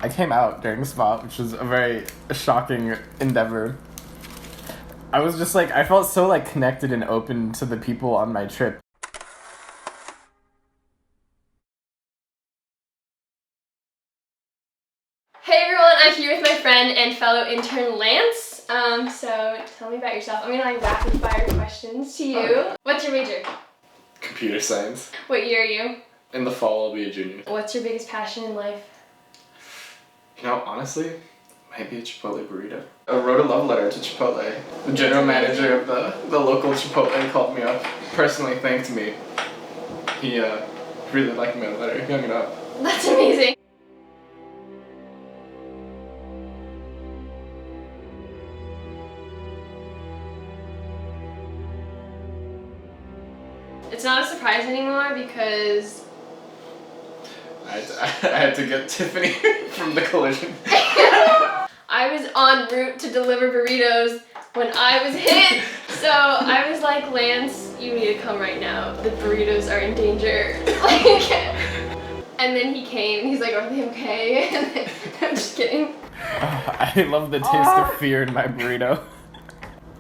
I came out during spot, which was a very shocking endeavor. I was just like, I felt so like connected and open to the people on my trip. Hey everyone, I'm here with my friend and fellow intern Lance. So tell me about yourself. I'm gonna like rapid fire questions to you. Okay. What's your major? Computer science. What year are you? In the fall, I'll be a junior. What's your biggest passion in life? You know, honestly, might be a Chipotle burrito. I wrote a love letter to Chipotle. The general manager of the local Chipotle called me up, personally thanked me. He really liked my letter. He hung it up. That's amazing. It's not a surprise anymore because I had to get Tiffany from the collision. I was en route to deliver burritos when I was hit. So I was like, Lance, you need to come right now. The burritos are in danger. And then he came. He's like, are they okay? And then, I'm just kidding. I love the taste of fear in my burrito.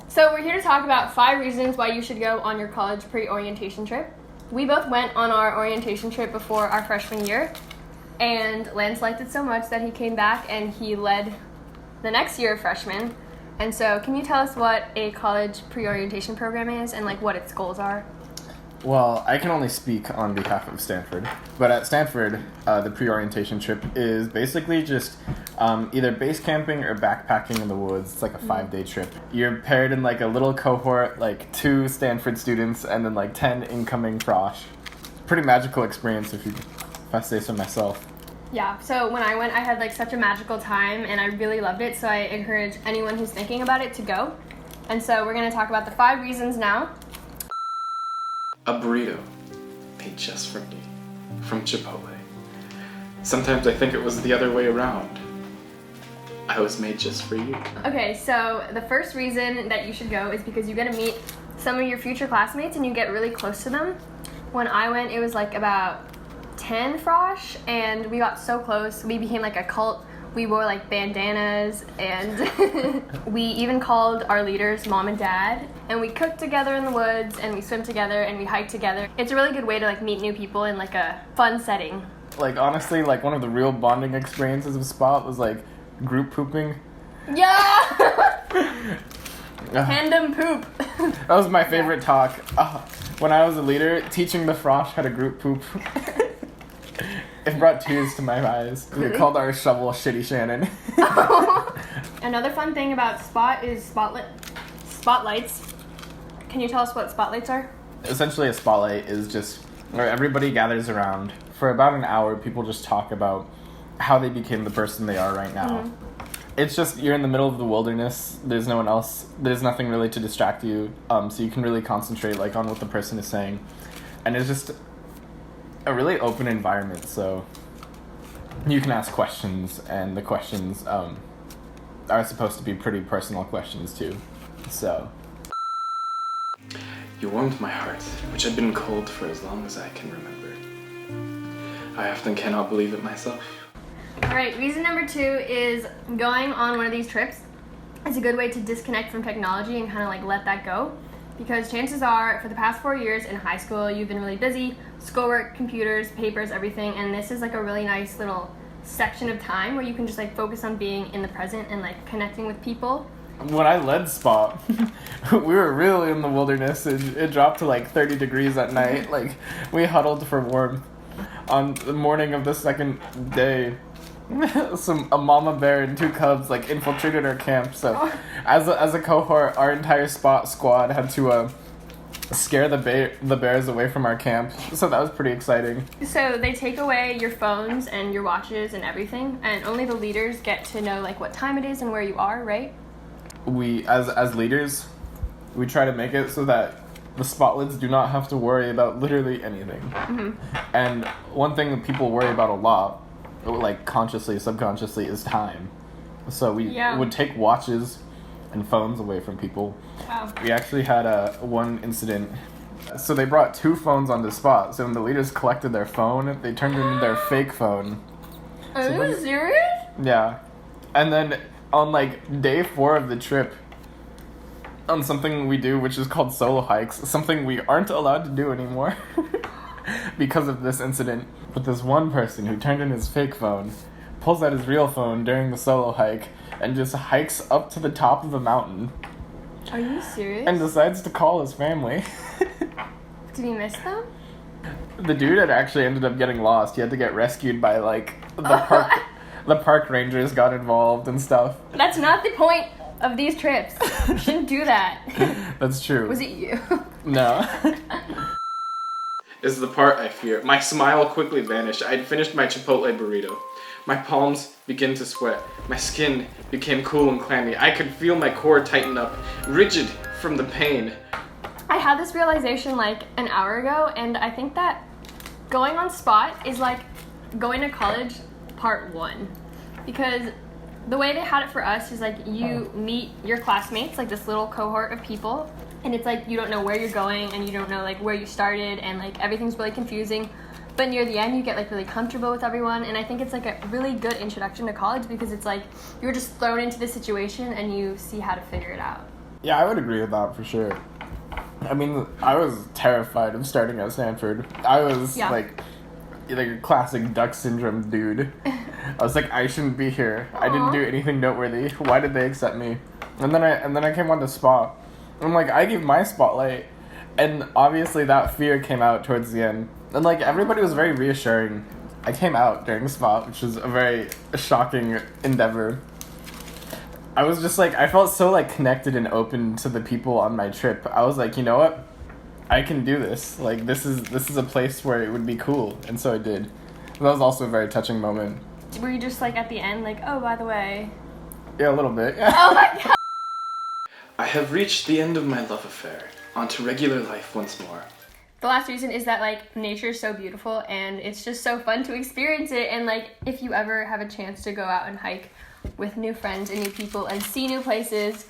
So we're here to talk about 5 reasons why you should go on your college pre-orientation trip. We both went on our orientation trip before our freshman year, and Lance liked it so much that he came back and he led the next year of freshman. And so can you tell us what a college pre-orientation program is and like what its goals are? Well, I can only speak on behalf of Stanford, but at Stanford, the pre-orientation trip is basically just either base camping or backpacking in the woods. It's like a 5-day trip. You're paired in like a little cohort, like 2 Stanford students and then like 10 incoming frosh. Pretty magical experience if I say so myself. Yeah, so when I went, I had like such a magical time and I really loved it, so I encourage anyone who's thinking about it to go. And so we're going to talk about the 5 reasons now. A burrito made just for me from Chipotle. Sometimes I think it was the other way around. I was made just for you. Okay, so the first reason that you should go is because you get to meet some of your future classmates and you get really close to them. When I went, it was like about 10 frosh and we got so close. We became like a cult. We wore like bandanas and we even called our leaders mom and dad, and we cooked together in the woods and we swim together and we hike together. It's a really good way to like meet new people in like a fun setting. Like honestly, like one of the real bonding experiences of Spot was like group pooping. Yeah! Tandem poop. That was my favorite talk. When I was a leader, teaching the frosh how to group poop. It brought tears to my eyes. We called our shovel Shitty Shannon. Another fun thing about Spot is spotlights. Can you tell us what spotlights are? Essentially, a spotlight is just where everybody gathers around. For about an hour, people just talk about how they became the person they are right now. Mm-hmm. It's just, you're in the middle of the wilderness. There's no one else. There's nothing really to distract you. So you can really concentrate like on what the person is saying. And it's just a really open environment, so you can ask questions, and the questions are supposed to be pretty personal questions too. So you warmed my heart, which had been cold for as long as I can remember. I often cannot believe it myself. Alright, reason number 2 is going on one of these trips is a good way to disconnect from technology and kind of like let that go. Because chances are, for the past 4 years in high school, you've been really busy, schoolwork, computers, papers, everything, and this is like a really nice little section of time where you can just like focus on being in the present and like connecting with people. When I led Spot, we were really in the wilderness. It dropped to like 30 degrees at night. Like, we huddled for warmth. On the morning of the second day, a mama bear and 2 cubs like infiltrated our camp. So as a cohort, our entire Spot squad had to scare the bears away from our camp. So that was pretty exciting. So they take away your phones and your watches and everything, and only the leaders get to know like what time it is and where you are, right? We as leaders, we try to make it so that the Spotlets do not have to worry about literally anything. Mm-hmm. And one thing that people worry about a lot, like consciously, subconsciously, is time. So we would take watches and phones away from people. Wow. We actually had one incident. So they brought 2 phones on the Spot. So when the leaders collected their phone, they turned it into their fake phone. Are you serious? Yeah. And then on like day 4 of the trip, on something we do which is called solo hikes, something we aren't allowed to do anymore because of this incident. But this one person who turned in his fake phone pulls out his real phone during the solo hike and just hikes up to the top of the mountain. Are you serious? And decides to call his family. Did he miss them? The dude had actually ended up getting lost. He had to get rescued by like the park rangers got involved and stuff. That's not the point of these trips. You shouldn't do that. That's true. Was it you? No. Is the part I fear. My smile quickly vanished. I had finished my Chipotle burrito. My palms began to sweat. My skin became cool and clammy. I could feel my core tighten up, rigid from the pain. I had this realization like an hour ago, and I think that going on Spot is like going to college part 1. Because the way they had it for us is like you meet your classmates, like this little cohort of people, and it's like you don't know where you're going and you don't know like where you started, and like everything's really confusing. But near the end you get like really comfortable with everyone, and I think it's like a really good introduction to college because it's like you're just thrown into the situation and you see how to figure it out. Yeah, I would agree with that for sure. I mean, I was terrified of starting at Stanford. I was like a classic duck syndrome dude. I was like, I shouldn't be here. Aww. I didn't do anything noteworthy. Why did they accept me? And then I came on to Spot. I'm like, I gave my spotlight, and obviously that fear came out towards the end. And like everybody was very reassuring. I came out during Spot, which was a very shocking endeavor. I was just like, I felt so like connected and open to the people on my trip. I was like, you know what? I can do this. Like this is a place where it would be cool, and so I did. That was also a very touching moment. Were you just like at the end, like, oh, by the way? Yeah, a little bit. Oh my god! I have reached the end of my love affair. On to regular life once more. The last reason is that like nature is so beautiful and it's just so fun to experience it, and like if you ever have a chance to go out and hike with new friends and new people and see new places,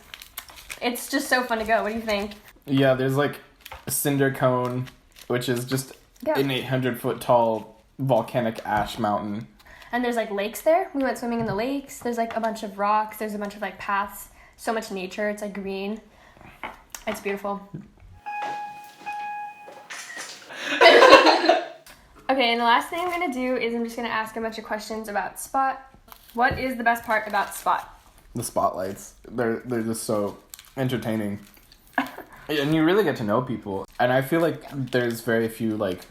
it's just so fun to go. What do you think? Yeah, there's like a cinder cone, which is just an 800-foot tall volcanic ash mountain. And there's like lakes there. We went swimming in the lakes. There's like a bunch of rocks. There's a bunch of like paths. So much nature. It's like green. It's beautiful. Okay, and the last thing I'm going to do is I'm just going to ask a bunch of questions about Spot. What is the best part about Spot? The spotlights. They're just so entertaining. And you really get to know people. And I feel like there's very few like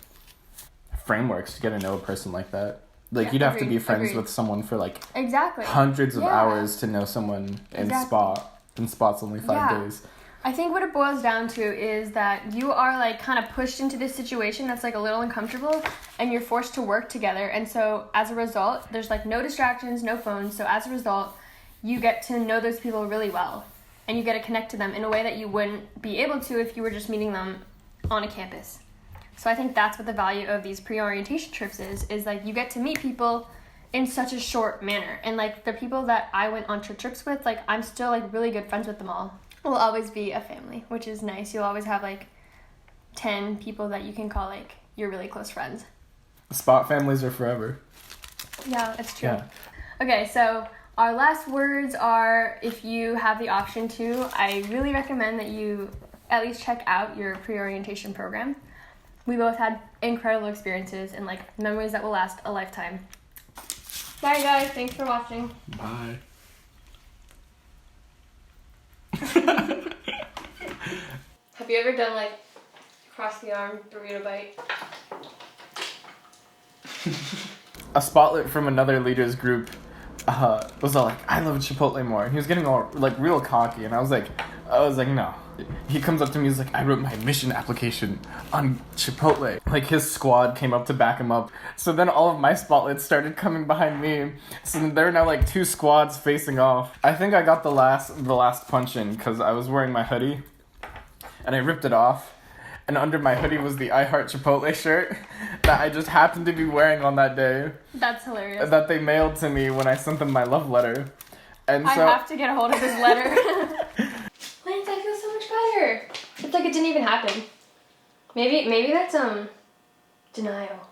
frameworks to get to know a person like that. Like you'd have to be friends with someone for like hundreds of hours to know someone in Spot. And Spot's only 5 days. I think what it boils down to is that you are like kind of pushed into this situation that's like a little uncomfortable, and you're forced to work together. And so as a result, there's like no distractions, no phones. So as a result, you get to know those people really well, and you get to connect to them in a way that you wouldn't be able to if you were just meeting them on a campus. So I think that's what the value of these pre-orientation trips is like you get to meet people in such a short manner. And like the people that I went on trips with, like I'm still like really good friends with them all. We'll always be a family, which is nice. You'll always have like 10 people that you can call like your really close friends. Spot families are forever. Yeah, it's true. Yeah. Okay, so our last words are, if you have the option to, I really recommend that you at least check out your pre-orientation program. We both had incredible experiences and like memories that will last a lifetime. Bye guys, thanks for watching. Bye. Have you ever done like cross the arm burrito bite? A spotlight from another leader's group was all like, I love Chipotle more. He was getting all like real cocky, and I was like no. He comes up to me, he's like, I wrote my admission application on Chipotle. Like his squad came up to back him up. So then all of my spotlights started coming behind me. So there are now like 2 squads facing off. I think I got the last punch in because I was wearing my hoodie and I ripped it off. And under my hoodie was the I Heart Chipotle shirt that I just happened to be wearing on that day. That's hilarious. That they mailed to me when I sent them my love letter. And so I have to get a hold of this letter. Lance, I feel so much better. It's like it didn't even happen. Maybe that's denial.